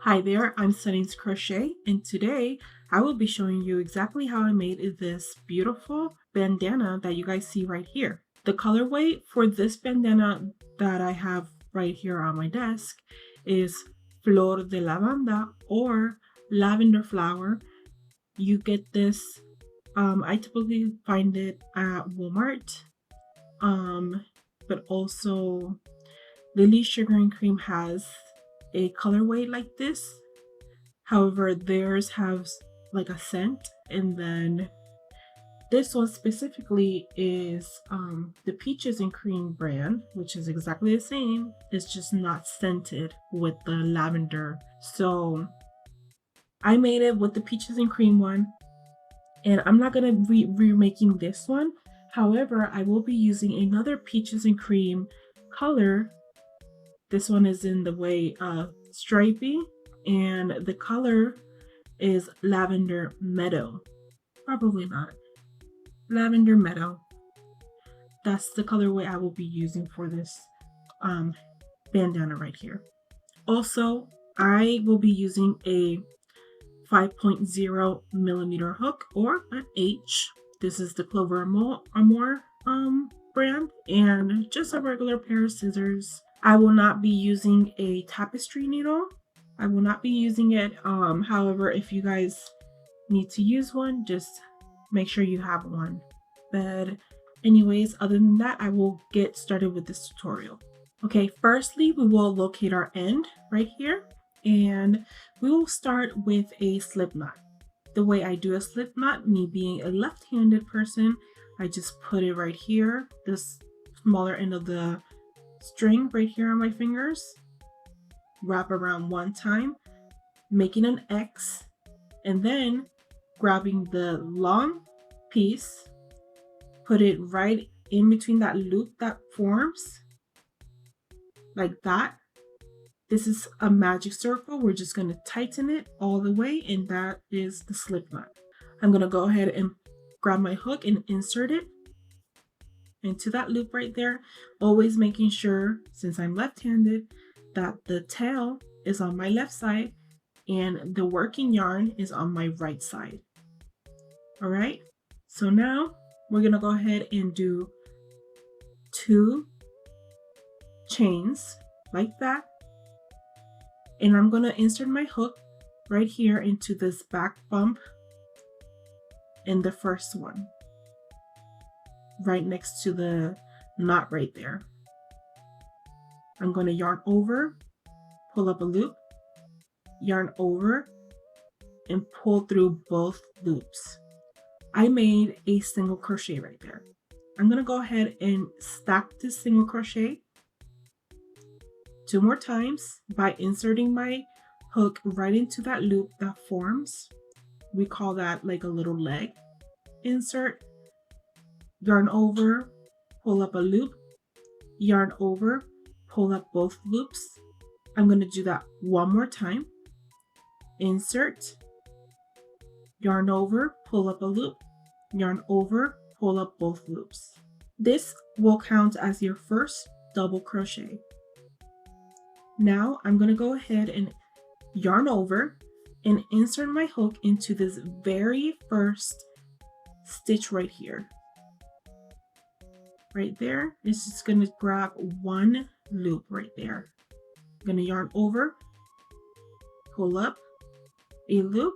Hi there, I'm Sunny's Crochet, and today I will be showing you exactly how I made this beautiful bandana that you guys see right here. The colorway for this bandana that I have right here on my desk is Flor de Lavanda or Lavender Flower. You get this, I typically find it at Walmart, but also Lily Sugar and Cream has a colorway like this. However, theirs has like a scent, and then this one specifically is the Peaches and Cream brand, which is exactly the same. It's just not scented with the lavender. So I made it with the Peaches and Cream one, and I'm not gonna be remaking this one. However, I will be using another Peaches and Cream color. This one is in the way of stripy, and the color is Lavender Meadow. Probably not. Lavender Meadow. That's the colorway I will be using for this bandana right here. Also, I will be using a 5.0 millimeter hook or an H. This is the Clover Amour brand, and just a regular pair of scissors. I will not be using a tapestry needle. I will not be using it. However, if you guys need to use one, just make sure you have one. But anyways, other than that, I will get started with this tutorial. Okay, firstly, we will locate our end right here, and we will start with a slip knot. The way I do a slip knot, me being a left-handed person, I just put it right here, this smaller end of the string right here on my fingers, wrap around one time, making an X, and then grabbing the long piece, put it right in between that loop that forms, like that. This is a magic circle. We're just going to tighten it all the way, and that is the slip knot. I'm going to go ahead and grab my hook and insert it into that loop right there, always making sure, since I'm left-handed, that the tail is on my left side and the working yarn is on my right side. All right, so now we're gonna go ahead and do 2 chains like that, and I'm gonna insert my hook right here into this back bump in the first one, right next to the knot right there. I'm going to yarn over, pull up a loop, yarn over, and pull through both loops. I made a single crochet right there. I'm going to go ahead and stack this single crochet 2 more times by inserting my hook right into that loop that forms. We call that like a little leg. Insert, yarn over, pull up a loop, yarn over, pull up both loops. I'm going to do that one more time. Insert, yarn over, pull up a loop, yarn over, pull up both loops. This will count as your first double crochet. Now I'm going to go ahead and yarn over and insert my hook into this very first stitch right here. Right there, it's just going to grab one loop right there. I'm going to yarn over, pull up a loop,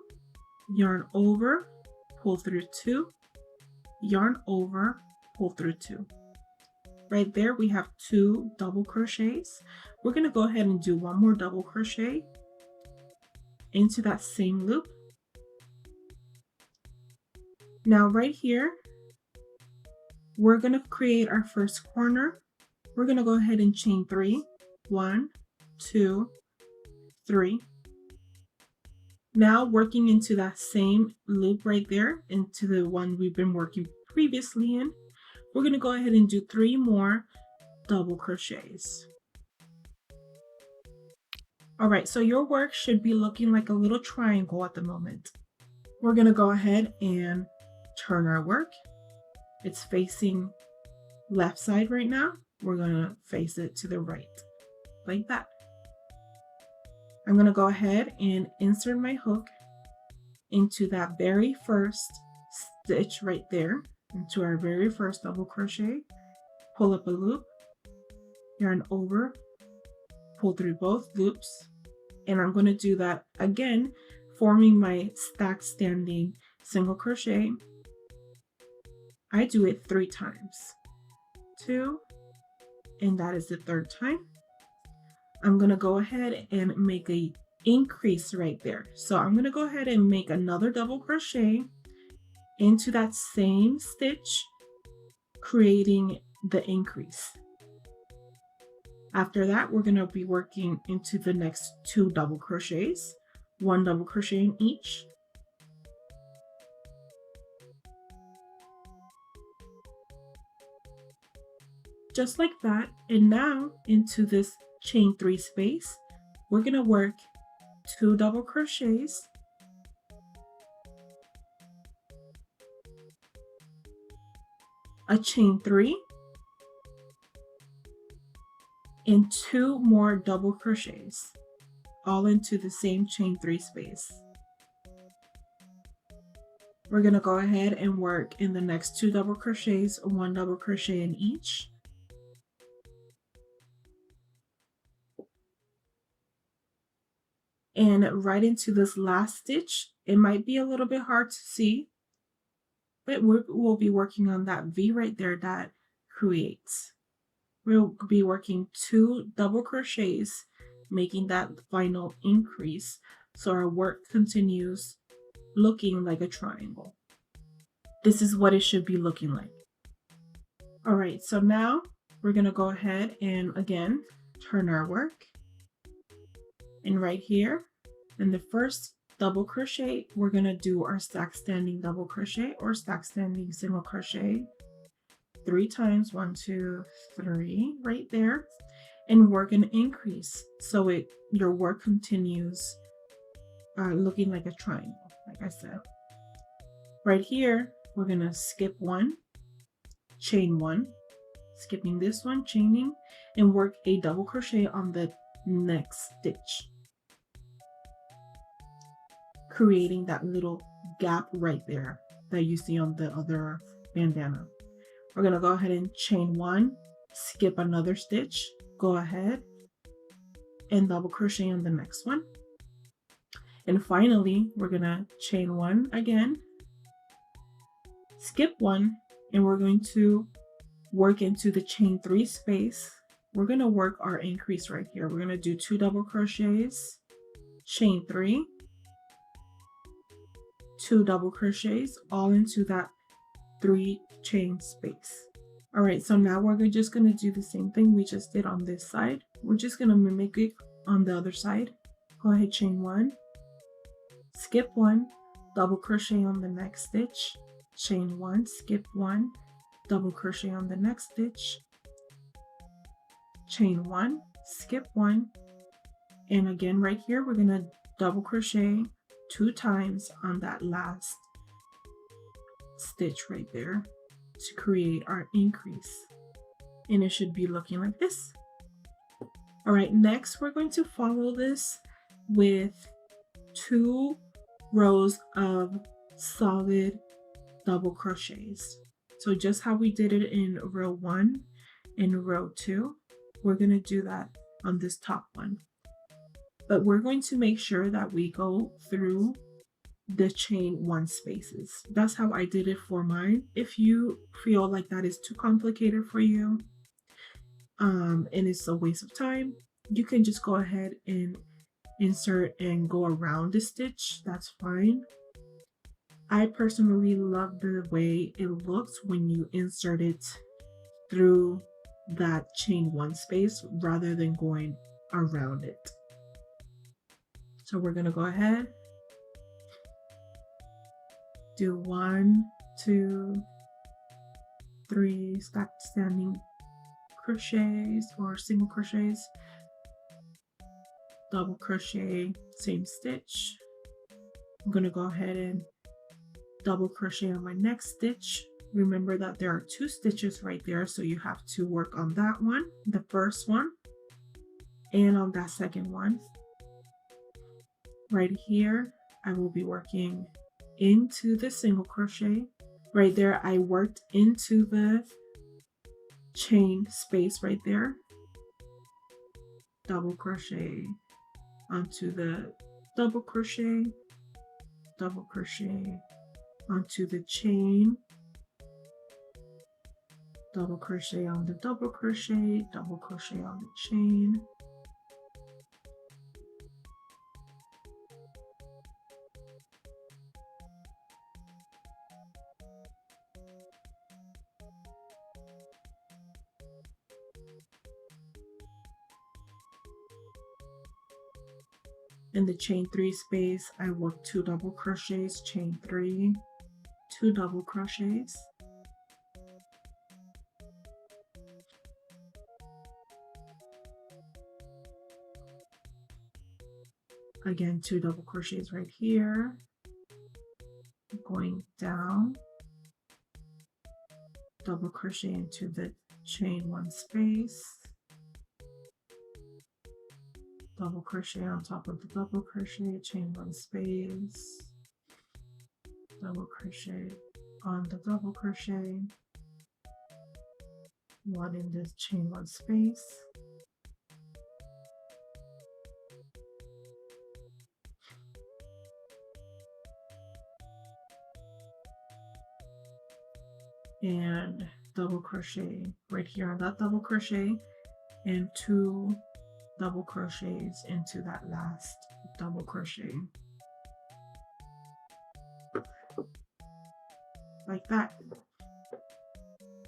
yarn over, pull through 2, yarn over, pull through 2. Right there we have 2 double crochets. We're going to go ahead and do one more double crochet into that same loop. Now right here, we're going to create our first corner. We're going to go ahead and chain 3. 1, 2, 3. Now working into that same loop right there, into the one we've been working previously in, we're going to go ahead and do 3 more double crochets. All right, so your work should be looking like a little triangle at the moment. We're going to go ahead and turn our work. It's facing left side right now. We're going to face it to the right, like that. I'm going to go ahead and insert my hook into that very first stitch right there, into our very first double crochet, pull up a loop, yarn over, pull through both loops, and I'm going to do that again, forming my stack standing single crochet. I do it 3 times, 2, and that is the 3rd time. I'm going to go ahead and make a increase right there. So I'm going to go ahead and make another double crochet into that same stitch, creating the increase. After that, we're going to be working into the next 2 double crochets, 1 double crochet in each. Just like that. And now into this chain 3 space, we're going to work 2 double crochets, a chain 3, and 2 more double crochets, all into the same chain 3 space. We're going to go ahead and work in the next 2 double crochets, 1 double crochet in each. And right into this last stitch, it might be a little bit hard to see, but we'll be working on that V right there that creates. We'll be working 2 double crochets, making that final increase, so our work continues looking like a triangle. This is what it should be looking like. All right, so now we're gonna go ahead and again turn our work, and right here in the first double crochet, we're gonna do our stack standing double crochet or stack standing single crochet 3 times, 1, 2, 3, right there, and work an increase so your work continues looking like a triangle, like I said. Right here, we're gonna skip 1, chain 1, skipping this one, chaining, and work a double crochet on the next stitch, creating that little gap right there that you see on the other bandana. We're gonna go ahead and chain 1, skip another stitch, go ahead and double crochet on the next one. And finally, we're gonna chain 1 again, skip 1, and we're going to work into the chain 3 space. We're gonna work our increase right here. We're gonna do 2 double crochets, chain 3, 2 double crochets, all into that 3 chain space. All right, so now we're just gonna do the same thing we just did on this side. We're just gonna mimic it on the other side. Go ahead, chain 1, skip 1, double crochet on the next stitch, chain 1, skip 1, double crochet on the next stitch, chain 1, skip 1, and again right here we're gonna double crochet 2 times on that last stitch right there to create our increase, and it should be looking like this. All right, next we're going to follow this with 2 rows of solid double crochets. So just how we did it in row 1 and row 2, we're going to do that on this top one. But we're going to make sure that we go through the chain 1 spaces. That's how I did it for mine. If you feel like that is too complicated for you and it's a waste of time, you can just go ahead and insert and go around the stitch. That's fine. I personally love the way it looks when you insert it through that chain 1 space rather than going around it. So we're going to go ahead, do 1, 2, 3 stack standing crochets or single crochets, double crochet, same stitch. I'm going to go ahead and double crochet on my next stitch. Remember that there are 2 stitches right there, so you have to work on that one, the first one, and on that second one. Right here, I will be working into the single crochet. Right there, I worked into the chain space right there, double crochet onto the double crochet onto the chain, double crochet on the double crochet, double crochet on the chain, in the chain 3 space I work 2 double crochets, chain 3, 2 double crochets, again 2 double crochets right here, going down, double crochet into the chain 1 space, double crochet on top of the double crochet, chain 1 space, double crochet on the double crochet, 1 in the chain 1 space, and double crochet right here on that double crochet, and 2 double crochets into that last double crochet, like that.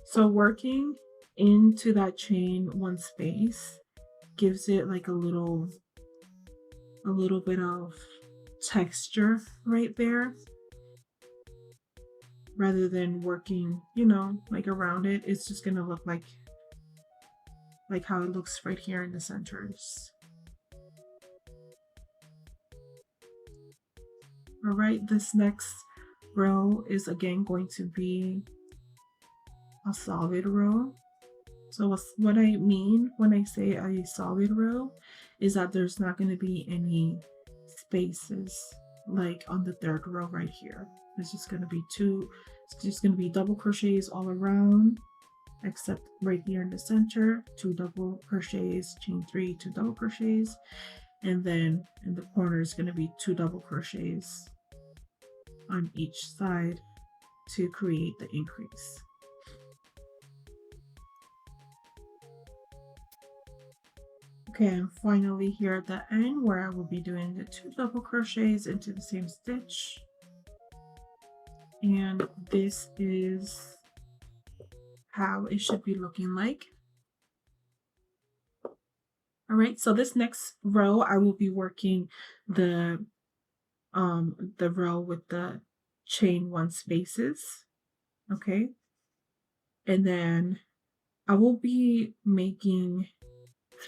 So working into that chain 1 space gives it like a little bit of texture right there, rather than working, you know, like around it. It's just gonna look like how it looks right here in the centers. All right, this next row is again going to be a solid row. So what I mean when I say a solid row is that there's not going to be any spaces like on the 3rd row right here. It's just going to be double crochets all around, except right here in the center, 2 double crochets, chain 3, 2 double crochets, and then in the corner is going to be 2 double crochets on each side to create the increase. Okay, and finally here at the end where I will be doing the 2 double crochets into the same stitch. And this is how it should be looking like. All right, so this next row I will be working the row with the chain 1 spaces. Okay, and then I will be making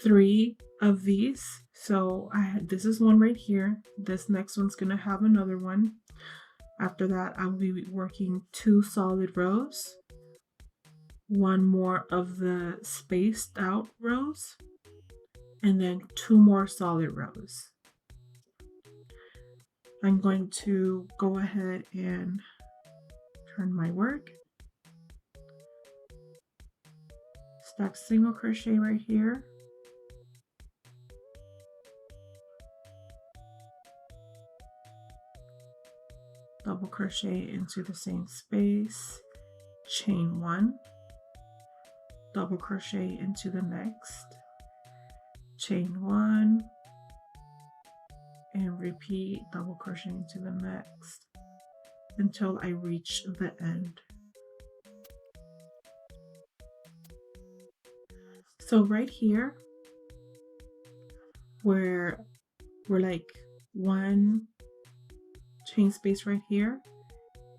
3 of these. So this is one right here. This next one's gonna have another one. After that, I'll be working 2 solid rows, 1 more of the spaced out rows, and then 2 more solid rows. I'm going to go ahead and turn my work. Stack single crochet right here. Double crochet into the same space, chain 1, double crochet into the next, chain 1, and repeat double crochet into the next until I reach the end. So right here where we're like 1 chain space right here,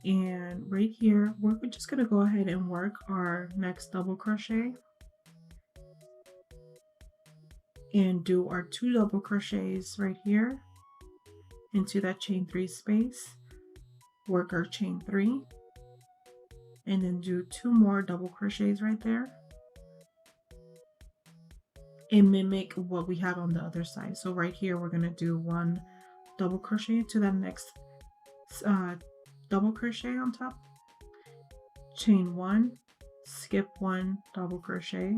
and right here we're just going to go ahead and work our next double crochet and do our 2 double crochets right here into that chain 3 space, work our chain 3, and then do 2 more double crochets right there and mimic what we have on the other side. So right here we're going to do 1 double crochet to that next double crochet on top, chain 1, skip 1, double crochet.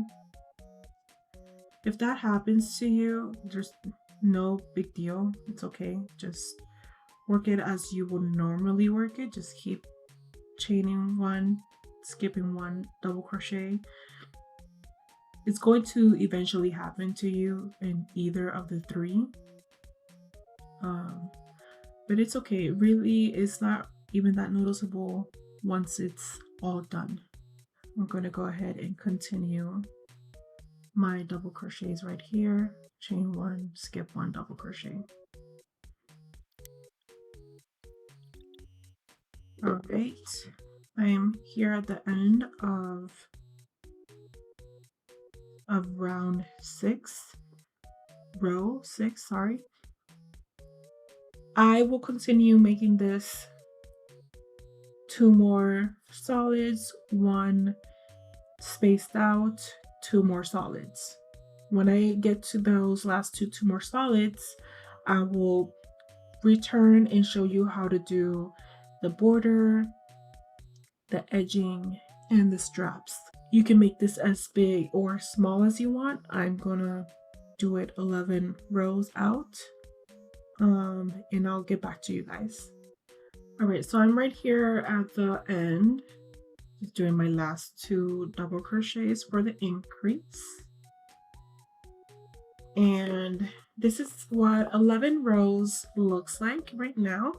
If that happens to you, there's no big deal. It's okay. Just work it as you would normally work it. Just keep chaining 1, skipping 1, double crochet. It's going to eventually happen to you in either of the 3. But it's okay. Really, it's not even that noticeable once it's all done. I'm going to go ahead and continue my double crochets right here. Chain 1, skip 1, double crochet. All right, I am here at the end of round 6, row 6, sorry. I will continue making this 2 more solids, 1 spaced out, 2 more solids. When I get to those last two more solids, I will return and show you how to do the border, the edging, and the straps. You can make this as big or small as you want. I'm gonna do it 11 rows out, and I'll get back to you guys. All right, so I'm right here at the end, just doing my last 2 double crochets for the increase. And this is what 11 rows looks like right now.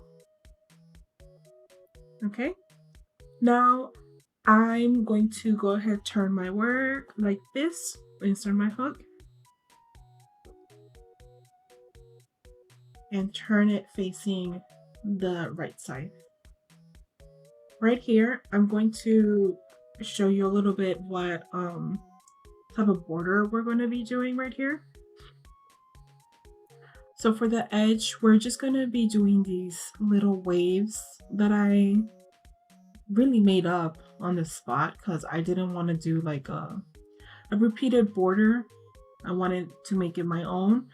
Okay, now I'm going to go ahead, turn my work like this, insert my hook, and turn it facing the right side. Right here, I'm going to show you a little bit what type of border we're going to be doing right here. So for the edge, we're just going to be doing these little waves that I really made up on the spot because I didn't want to do like a repeated border. I wanted to make it my own.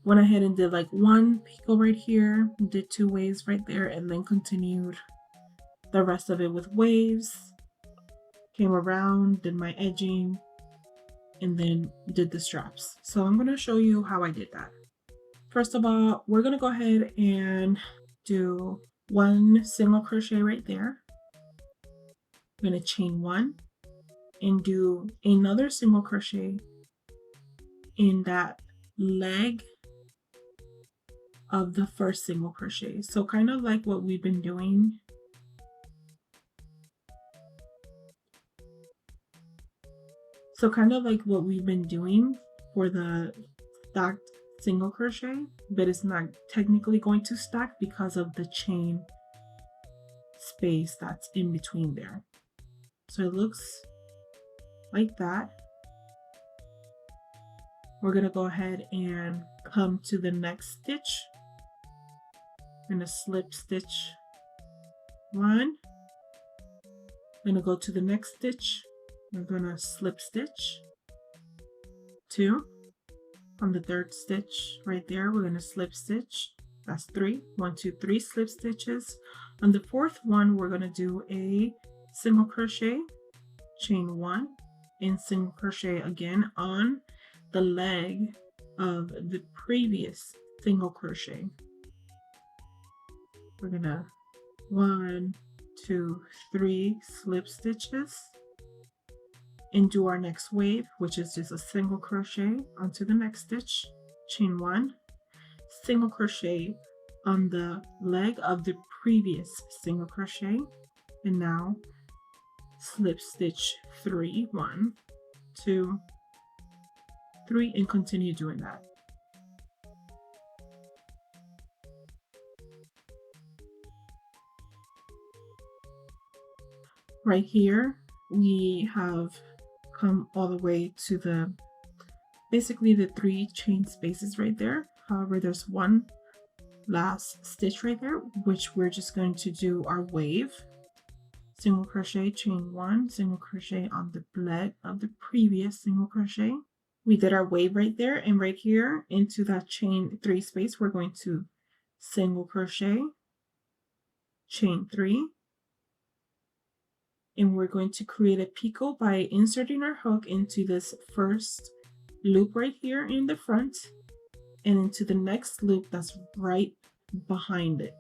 Went ahead and did like 1 picot right here, did 2 waves right there, and then continued the rest of it with waves. Came around, did my edging, and then did the straps. So I'm going to show you how I did that. First of all, we're going to go ahead and do 1 single crochet right there. I'm going to chain 1 and do another single crochet in that leg of the first single crochet. So kind of like what we've been doing. So kind of like what we've been doing for the stacked single crochet, but it's not technically going to stack because of the chain space that's in between there. So it looks like that. We're going to go ahead and come to the next stitch. I'm going to slip stitch 1. I'm going to go to the next stitch. We're going to slip stitch 2. On the 3rd stitch right there, we're going to slip stitch. That's 3. 1, 2, 3 slip stitches. On the 4th one, we're going to do a single crochet, chain 1, and single crochet again on the leg of the previous single crochet. We're going to 1, 2, 3 slip stitches and do our next wave, which is just a single crochet onto the next stitch, chain 1, single crochet on the leg of the previous single crochet, and now slip stitch 3, 1, 2, 3, and continue doing that. Right here, we have come all the way to the basically the 3 chain spaces right there. However, there's 1 last stitch right there, which we're just going to do our wave, single crochet, chain 1, single crochet on the leg of the previous single crochet. We did our wave right there, and right here into that chain 3 space, we're going to single crochet, chain 3, and we're going to create a picot by inserting our hook into this first loop right here in the front and into the next loop that's right behind it.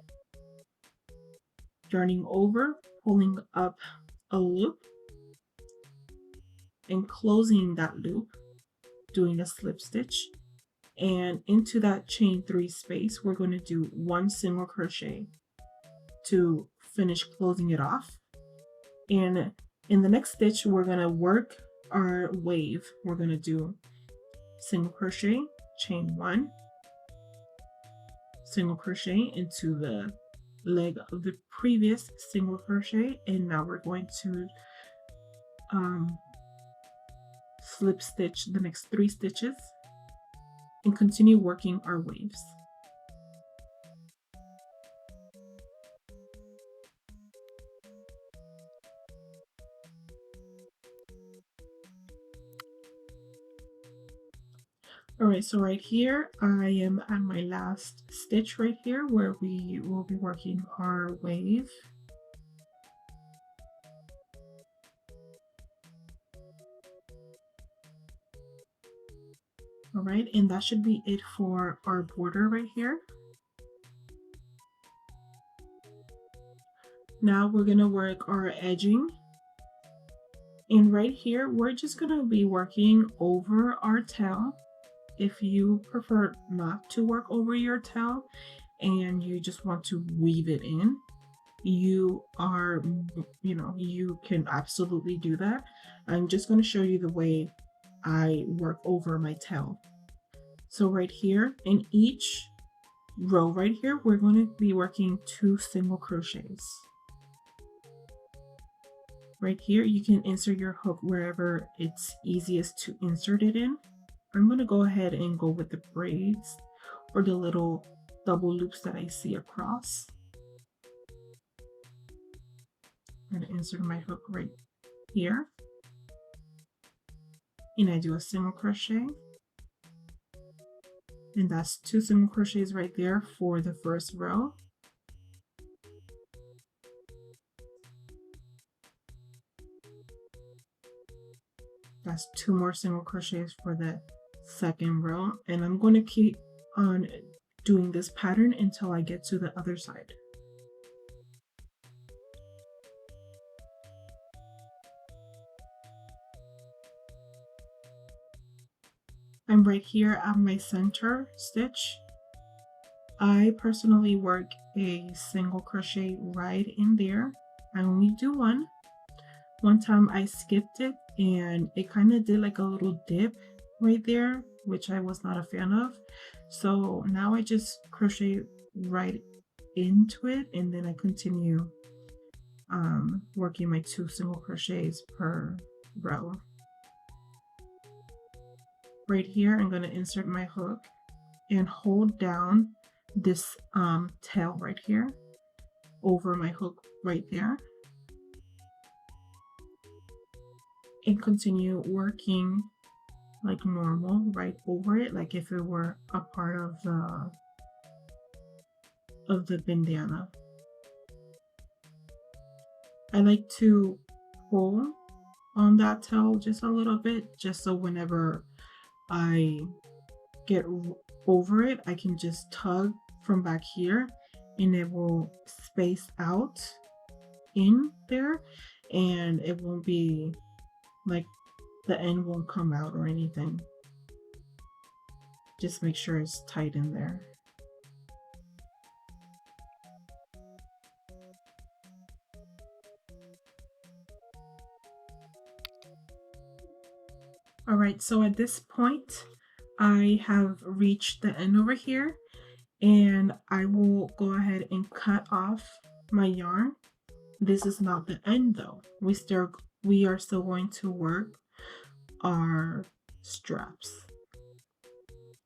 Yarning over, pulling up a loop, and closing that loop, doing a slip stitch, and into that chain 3 space we're going to do 1 single crochet to finish closing it off. And in the next stitch we're going to work our wave. We're going to do single crochet, chain 1, single crochet into the leg of the previous single crochet, and now we're going to slip stitch the next 3 stitches and continue working our waves. Alright, so right here I am at my last stitch right here where we will be working our wave. Alright, and that should be it for our border right here. Now we're going to work our edging. And right here, we're just going to be working over our tail. If you prefer not to work over your tail and you just want to weave it in, you can absolutely do that. I'm just going to show you the way I work over my tail. So right here in each row right here, we're going to be working 2 single crochets. Right here, you can insert your hook wherever it's easiest to insert it in. I'm going to go ahead and go with the braids or the little double loops that I see across. I'm going to insert my hook right here. And I do a single crochet. And that's 2 single crochets right there for the first row. That's 2 more single crochets for the second row, and I'm going to keep on doing this pattern until I get to the other side. I'm right here at my center stitch. I personally work a single crochet right in there. I only do one. One time I skipped it and it kind of did like a little dip right there, which I was not a fan of. So now I just crochet right into it, and then I continue working my 2 single crochets per row. Right here, I'm going to insert my hook and hold down this tail right here over my hook right there, and continue working like normal right over it, like if it were a part of the bandana. I like to pull on that tail just a little bit, just so whenever I get over it, I can just tug from back here and it will space out in there, and it won't be like the end won't come out or anything. Just make sure it's tight in there. All right, so at this point, I have reached the end over here, and I will go ahead and cut off my yarn. This is not the end though. We are still going to work our straps.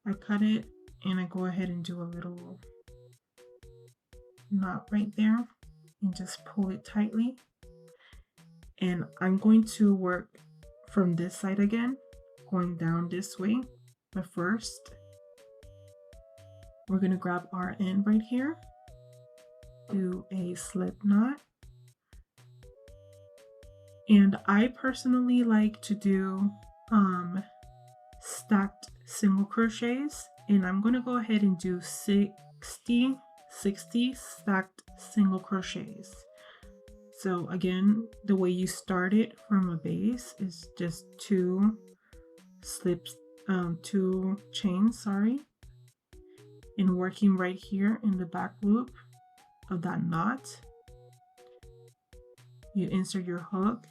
I cut it and I go ahead and do a little knot right there and just pull it tightly. And I'm going to work from this side again, going down this way, but first We're going to grab our end right here, do a slip knot, and I personally like to do stacked single crochets, and I'm going to go ahead and do 60 stacked single crochets. So again, the way you start it from a base is just two chains, and working right here in the back loop of that knot. You insert your hook,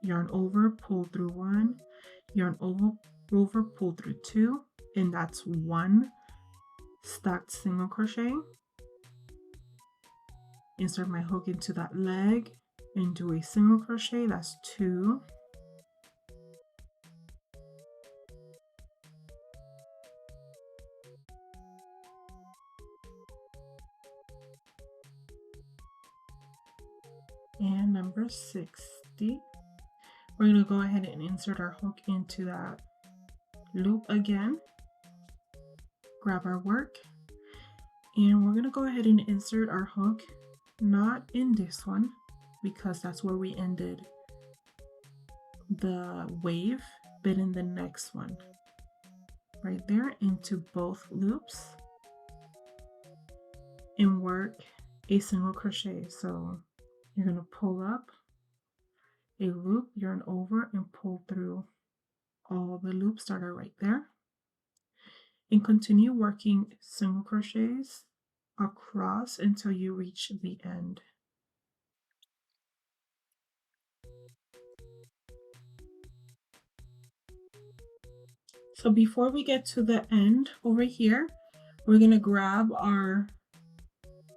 yarn over, pull through one, yarn over, pull through two, and that's one stacked single crochet. Insert my hook into that leg and do a single crochet, that's two. And number 60. We're going to go ahead and insert our hook into that loop again. Grab our work, and we're going to go ahead and insert our hook, not in this one because that's where we ended the wave, but in the next one right there into both loops, and work a single crochet. So you're going to pull up a loop, yarn over, and pull through all the loops that are right there, and continue working single crochets across until you reach the end. So before we get to the end over here, we're going to grab our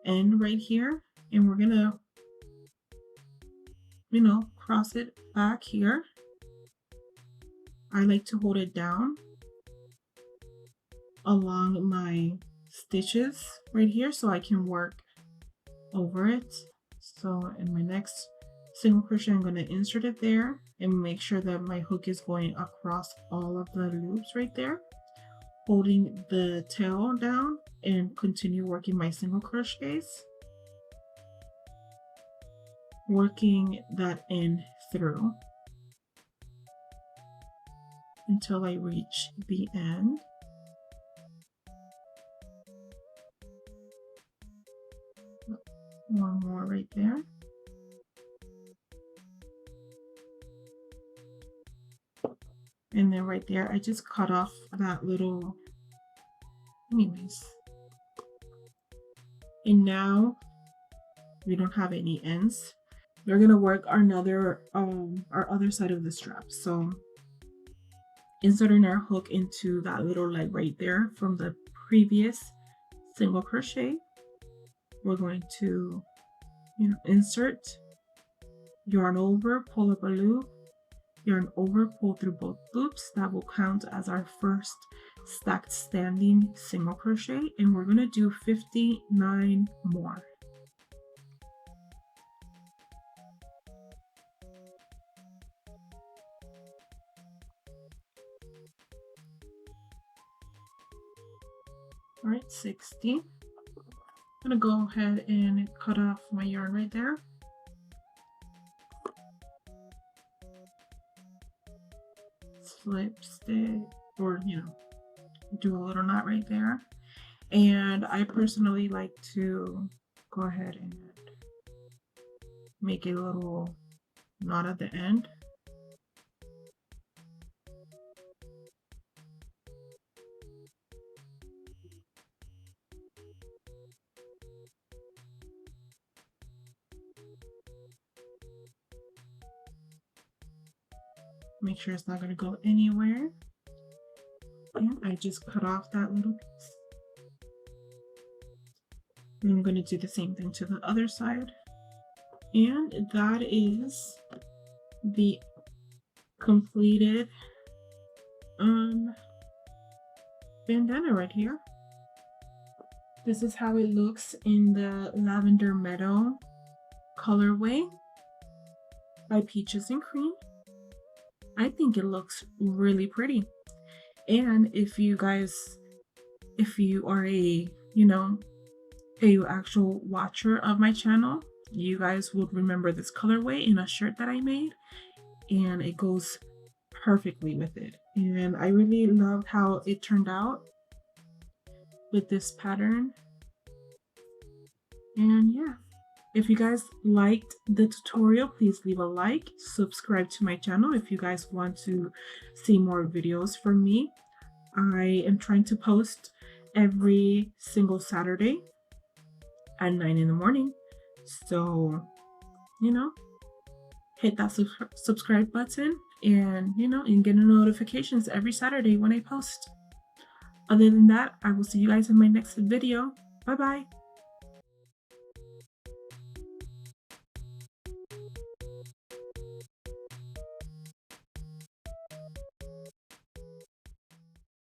end right here, and we're going to, cross it back here. I like to hold it down along my stitches right here so I can work over it. So in my next single crochet, I'm going to insert it there and make sure that my hook is going across all of the loops right there, holding the tail down, and continue working my single crochets, working that end through until I reach the end. One more right there. And then right there, I just cut off that little, anyways. And now we don't have any ends. We're gonna work our other side of the strap. So inserting our hook into that little leg right there from the previous single crochet, we're going to insert, yarn over, pull up a loop, yarn over, pull through both loops. That will count as our first stacked standing single crochet, and we're going to do 59 more. All right, 60. I'm going to go ahead and cut off my yarn right there. Slip stitch, or do a little knot right there. And I personally like to go ahead and make a little knot at the end. Make sure it's not going to go anywhere. And I just cut off that little piece. And I'm going to do the same thing to the other side. And that is the completed bandana right here. This is how it looks in the Lavender Meadow colorway by Peaches and Cream. I think it looks really pretty. And if you guys if you are a actual watcher of my channel, you guys would remember this colorway in a shirt that I made, and it goes perfectly with it. And I really love how it turned out with this pattern. And yeah, if you guys liked the tutorial, please leave a like, subscribe to my channel if you guys want to see more videos from me. I am trying to post every single Saturday at 9 in the morning. So, hit that subscribe button and, and get notifications every Saturday when I post. Other than that, I will see you guys in my next video. Bye bye.